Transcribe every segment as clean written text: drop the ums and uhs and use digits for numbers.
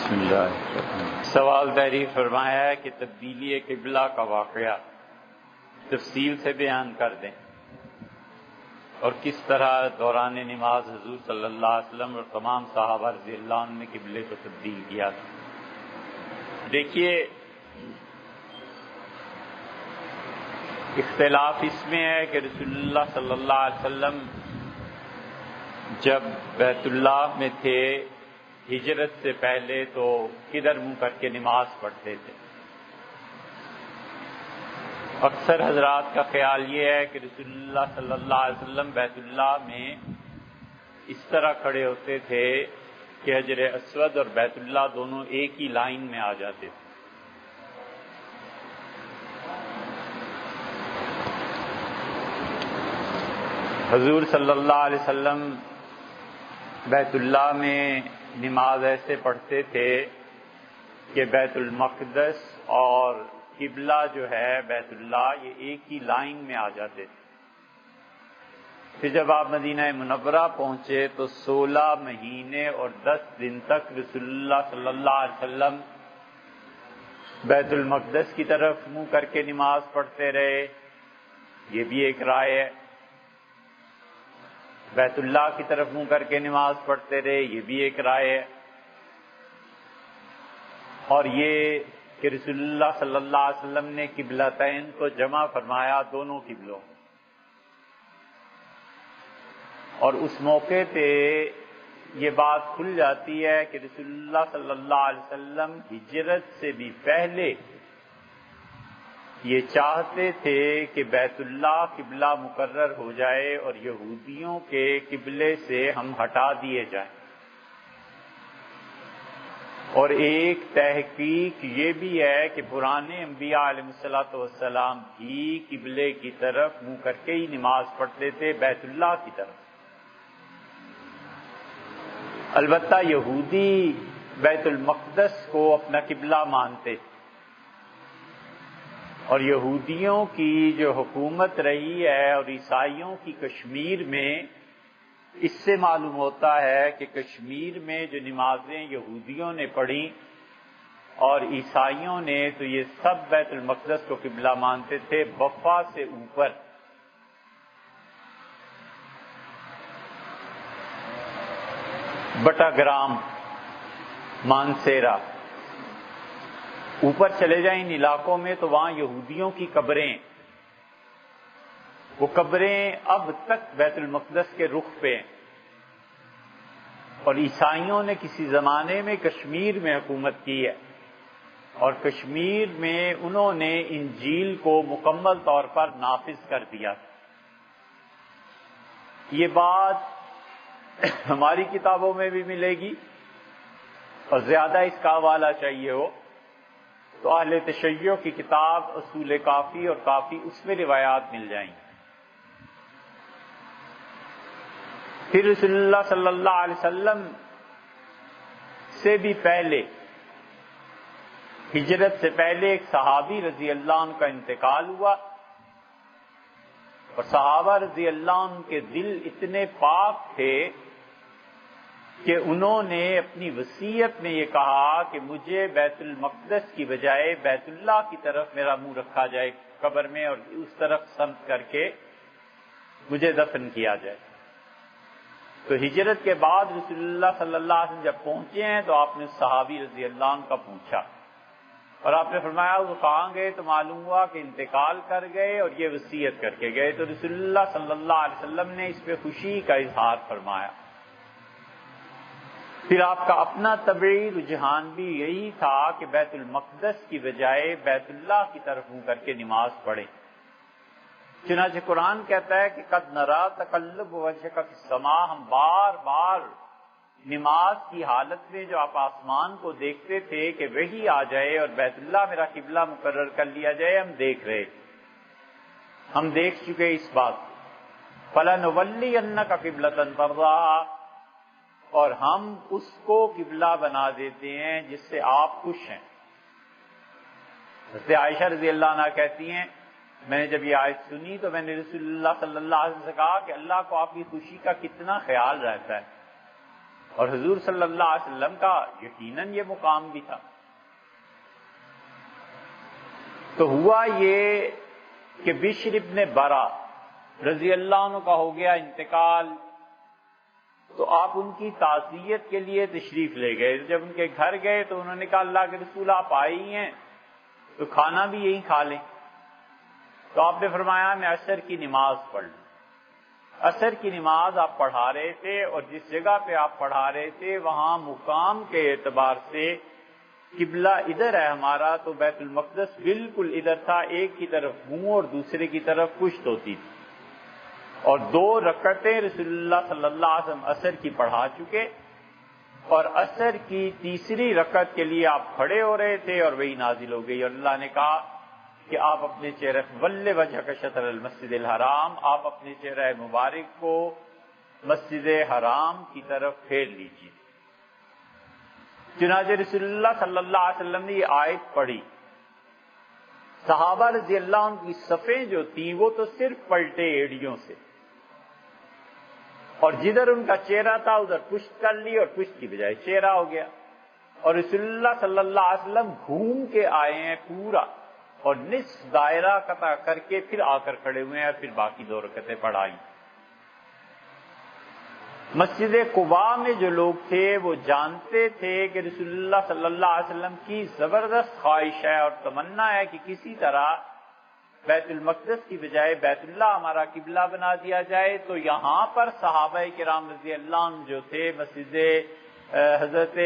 بسم اللہ۔ سوال تحریر فرمایا ہے کہ تبدیلی قبلہ کا واقعہ تفصیل سے بیان کر دیں اور کس طرح دوران نماز حضور صلی اللہ علیہ وسلم اور تمام صحابہ رضی اللہ عنہ نے قبلے کو تبدیل کیا تھا۔ دیکھیے، اختلاف اس میں ہے کہ رسول اللہ صلی اللہ علیہ وسلم جب بیت اللہ میں تھے ہجرت سے پہلے تو کدھر منہ کر کے نماز پڑھتے تھے۔ اکثر حضرات کا خیال یہ ہے کہ رسول اللہ صلی اللہ علیہ وسلم بیت اللہ میں اس طرح کھڑے ہوتے تھے کہ حجر اسود اور بیت اللہ دونوں ایک ہی لائن میں آ جاتے تھے۔ حضور صلی اللہ علیہ وسلم بیت اللہ میں نماز ایسے پڑھتے تھے کہ بیت المقدس اور قبلہ جو ہے بیت اللہ یہ ایک ہی لائن میں آ جاتے تھے۔ پھر جب آپ مدینہ منورہ پہنچے تو 16 مہینے اور 10 دن تک رسول اللہ صلی اللہ علیہ وسلم بیت المقدس کی طرف منہ کر کے نماز پڑھتے رہے، یہ بھی ایک رائے ہے۔ بیت اللہ کی طرف منہ کر کے نماز پڑھتے رہے، یہ بھی ایک رائے ہے۔ اور یہ کہ رسول اللہ صلی اللہ علیہ وسلم نے قبلتین کو جمع فرمایا، دونوں قبلوں، اور اس موقع پہ یہ بات کھل جاتی ہے کہ رسول اللہ صلی اللہ علیہ وسلم ہجرت سے بھی پہلے یہ چاہتے تھے کہ بیت اللہ قبلہ مقرر ہو جائے اور یہودیوں کے قبلے سے ہم ہٹا دیے جائیں۔ اور ایک تحقیق یہ بھی ہے کہ پرانے انبیاء علیہ السلام بھی قبلے کی طرف منہ کر کے ہی نماز پڑھتے تھے، بیت اللہ کی طرف۔ البتہ یہودی بیت المقدس کو اپنا قبلہ مانتے تھے، اور یہودیوں کی جو حکومت رہی ہے اور عیسائیوں کی کشمیر میں، اس سے معلوم ہوتا ہے کہ کشمیر میں جو نمازیں یہودیوں نے پڑھی اور عیسائیوں نے، تو یہ سب بیت المقدس کو قبلہ مانتے تھے، بفا سے اوپر۔ بٹاگرام، مانسیرا، اوپر چلے جائیں ان علاقوں میں تو وہاں یہودیوں کی قبریں، وہ قبریں اب تک بیت المقدس کے رخ پہ ہیں۔ اور عیسائیوں نے کسی زمانے میں کشمیر میں حکومت کی ہے، اور کشمیر میں انہوں نے انجیل کو مکمل طور پر نافذ کر دیا۔ یہ بات ہماری کتابوں میں بھی ملے گی، اور زیادہ اس کا حوالہ چاہیے ہو تو اہل تشیع کی کتاب اصول کافی اور کافی، اس میں روایات مل جائیں گی۔ پھر رسول اللہ صلی اللہ علیہ وسلم سے بھی پہلے، ہجرت سے پہلے، ایک صحابی رضی اللہ عنہ کا انتقال ہوا، اور صحابہ رضی اللہ عنہ کے دل اتنے پاک تھے کہ انہوں نے اپنی وصیت میں یہ کہا کہ مجھے بیت المقدس کی بجائے بیت اللہ کی طرف میرا منہ رکھا جائے قبر میں، اور اس طرف سمت کر کے مجھے دفن کیا جائے۔ تو ہجرت کے بعد رسول اللہ صلی اللہ علیہ وسلم جب پہنچے ہیں تو آپ نے صحابی رضی اللہ عنہ کا پوچھا، اور آپ نے فرمایا وہ کہاں گئے؟ تو معلوم ہوا کہ انتقال کر گئے اور یہ وصیت کر کے گئے۔ تو رسول اللہ صلی اللہ علیہ وسلم نے اس پہ خوشی کا اظہار فرمایا۔ پھر آپ کا اپنا طبعی رجحان بھی یہی تھا کہ بیت المقدس کی بجائے بیت اللہ کی طرف منہ کر کے نماز پڑھیں۔ چنانچہ قرآن کہتا ہے کہ قد نرا تقلب وجهک فی السماء، ہم بار بار نماز کی حالت میں جو آپ آسمان کو دیکھتے تھے کہ وہی آ جائے اور بیت اللہ میرا قبلہ مقرر کر لیا جائے، ہم دیکھ رہے، ہم دیکھ چکے اس بات کو۔ فَلَنُوَلِّيَنَّكَ قِبْلَةً تَرْضَاهَا، اور ہم اس کو قبلہ بنا دیتے ہیں جس سے آپ خوش ہیں۔ حضرت عائشہ رضی اللہ عنہ کہتی ہیں میں نے جب یہ آیت سنی تو میں نے رسول اللہ صلی اللہ علیہ وسلم سے کہا کہ اللہ کو آپ کی خوشی کا کتنا خیال رہتا ہے، اور حضور صلی اللہ علیہ وسلم کا یقیناً یہ مقام بھی تھا۔ تو ہوا یہ کہ بشر ابن برا رضی اللہ عنہ کا ہو گیا انتقال، تو آپ ان کی تعزیت کے لیے تشریف لے گئے۔ جب ان کے گھر گئے تو انہوں نے کہا اللہ کے رسول آپ آئے ہی ہیں تو کھانا بھی یہیں کھا لیں۔ تو آپ نے فرمایا میں عصر کی نماز پڑھ لوں۔ عصر کی نماز آپ پڑھا رہے تھے، اور جس جگہ پہ آپ پڑھا رہے تھے وہاں مقام کے اعتبار سے قبلہ ادھر ہے ہمارا، تو بیت المقدس بالکل ادھر تھا، ایک کی طرف منہ اور دوسرے کی طرف پشت ہوتی تھی، اور 2 رکعتیں رسول اللہ صلی اللہ علیہ وسلم عصر کی پڑھا چکے، اور عصر کی تیسری رکعت کے لیے آپ کھڑے ہو رہے تھے اور وہی نازل ہو گئی، اور اللہ نے کہا کہ آپ اپنے چہرہ ول وجہ کا شطر المسجد الحرام، آپ اپنے چہرہ مبارک کو مسجد حرام کی طرف پھیر لیجیے۔ چنانچہ رسول اللہ صلی اللہ علیہ وسلم نے یہ آیت پڑھی، صحابہ رضی اللہ عنہ کی صفیں جو تھیں وہ تو صرف پلٹے ایڑیوں سے، اور جدھر ان کا چہرہ تھا ادھر پشت کر لی اور پشت کی بجائے چہرہ ہو گیا، اور رسول اللہ صلی اللہ علیہ وسلم گھوم کے آئے ہیں پورا، اور نصف دائرہ قطع کر کے پھر آ کر کھڑے ہوئے ہیں اور پھر باقی 2 رکعتیں پڑھائیں۔ مسجد قباء میں جو لوگ تھے وہ جانتے تھے کہ رسول اللہ صلی اللہ علیہ وسلم کی زبردست خواہش ہے اور تمنا ہے کہ کسی طرح بیت المقدس کی بجائے بیت اللہ ہمارا قبلہ بنا دیا جائے، تو یہاں پر صحابہ کرام رضی اللہ عنہ جو تھے مسجد حضرت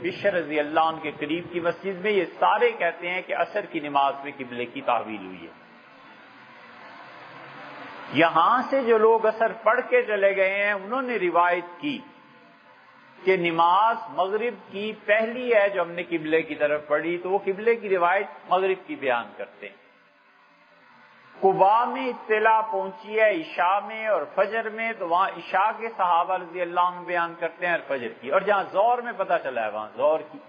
بشر رضی اللہ عنہ کے قریب کی مسجد میں، یہ سارے کہتے ہیں کہ عصر کی نماز میں قبلے کی تحویل ہوئی ہے۔ یہاں سے جو لوگ عصر پڑھ کے چلے گئے ہیں انہوں نے روایت کی کہ نماز مغرب کی پہلی ہے جو ہم نے قبلے کی طرف پڑھی، تو وہ قبلے کی روایت مغرب کی بیان کرتے ہیں۔ قباء میں اطلاع پہنچی ہے عشاء میں اور فجر میں، تو وہاں عشاء کے صحابہ رضی اللہ عنہ بیان کرتے ہیں اور فجر کی، اور جہاں ظہر میں پتہ چلا ہے وہاں ظہر کی۔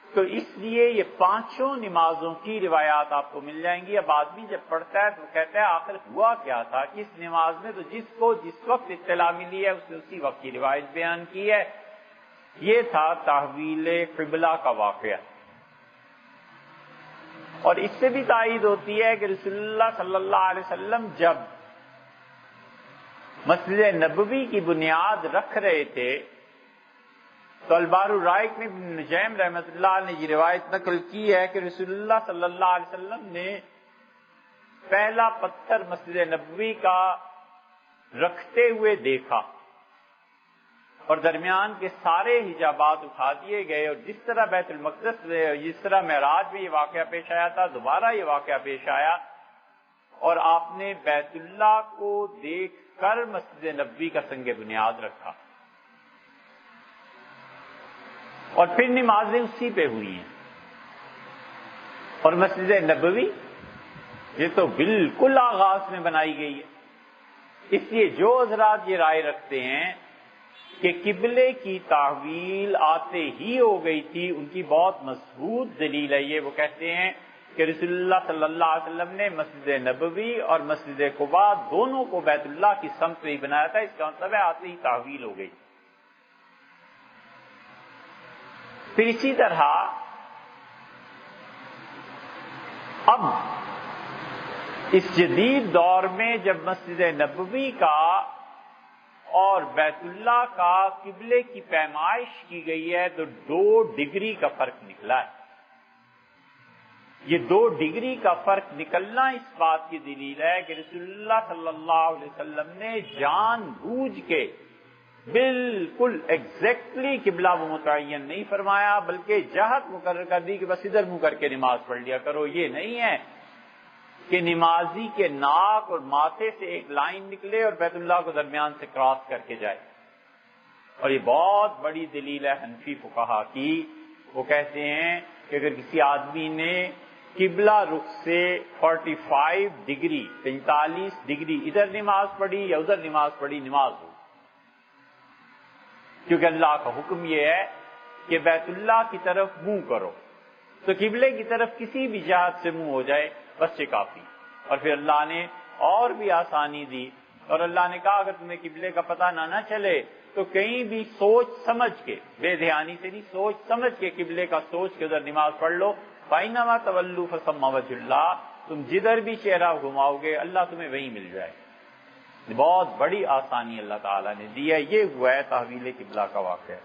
تو اس لیے یہ 5 نمازوں کی روایات آپ کو مل جائیں گی۔ اب آدمی جب پڑھتا ہے تو کہتا ہے آخر ہوا کیا تھا کس نماز میں، تو جس کو جس وقت اطلاع ملی ہے اس نے اسی وقت کی روایت بیان کی ہے۔ یہ تھا تحویل قبلہ کا واقعہ، اور اس سے بھی تائید ہوتی ہے کہ رسول اللہ صلی اللہ علیہ وسلم جب مسجد نبوی کی بنیاد رکھ رہے تھے تو البار الرائق میں ابن نجیم رحمۃ اللہ نے یہ روایت نقل کی ہے کہ رسول اللہ صلی اللہ علیہ وسلم نے پہلا پتھر مسجد نبوی کا رکھتے ہوئے دیکھا، اور درمیان کے سارے حجابات اٹھا دیے گئے، اور جس طرح بیت المقدس میں جس طرح معراج میں یہ واقعہ پیش آیا تھا دوبارہ یہ واقعہ پیش آیا، اور آپ نے بیت اللہ کو دیکھ کر مسجد نبوی کا سنگ بنیاد رکھا، اور پھر نمازیں اسی پہ ہوئی ہیں۔ اور مسجد نبوی یہ تو بالکل آغاز میں بنائی گئی ہے، اس لیے جو حضرات یہ رائے رکھتے ہیں کہ قبلے کی تحویل آتے ہی ہو گئی تھی، ان کی بہت مضبوط دلیل ہے یہ، وہ کہتے ہیں کہ رسول اللہ صلی اللہ علیہ وسلم نے مسجد نبوی اور مسجد قباء دونوں کو بیت اللہ کی سمت میں ہی بنایا تھا، اس کا مطلب ہے آتے ہی تحویل ہو گئی۔ پھر اسی طرح اب اس جدید دور میں جب مسجد نبوی کا اور بیت اللہ کا قبلے کی پیمائش کی گئی ہے تو 2 ڈگری کا فرق نکلا ہے۔ یہ 2 ڈگری کا فرق نکلنا اس بات کی دلیل ہے کہ رسول اللہ صلی اللہ علیہ وسلم نے جان بوجھ کے بالکل ایگزیکٹلی قبلہ متعین نہیں فرمایا، بلکہ جہت مقرر کر دی کہ بس ادھر منہ کر کے نماز پڑھ لیا کرو۔ یہ نہیں ہے کہ نمازی کے ناک اور ماتھے سے ایک لائن نکلے اور بیت اللہ کو درمیان سے کراس کر کے جائے، اور یہ بہت بڑی دلیل ہے حنفی فقہا کی۔ وہ کہتے ہیں کہ اگر کسی آدمی نے قبلہ رخ سے 45 ڈگری 45 ڈگری ادھر نماز پڑھی یا ادھر نماز پڑھی، نماز ہو، کیونکہ اللہ کا حکم یہ ہے کہ بیت اللہ کی طرف منہ کرو، تو قبلے کی طرف کسی بھی جہت سے منہ ہو جائے بس یہ کافی۔ اور پھر اللہ نے اور بھی آسانی دی، اور اللہ نے کہا اگر تمہیں قبلے کا پتہ نہ چلے تو کہیں بھی سوچ سمجھ کے، بے دھیانی سے نہیں، سوچ سمجھ کے قبلے کا سوچ کے ادھر نماز پڑھ لو. فَإِنَّمَا تَوَلُّوا فَثَمَّ وَجْهُ اللَّهِ، تم جدھر بھی چہرہ گھماؤ گے اللہ تمہیں وہیں مل جائے. بہت بڑی آسانی اللہ تعالیٰ نے دی ہے. یہ ہوا ہے تحویل قبلہ کا واقعہ.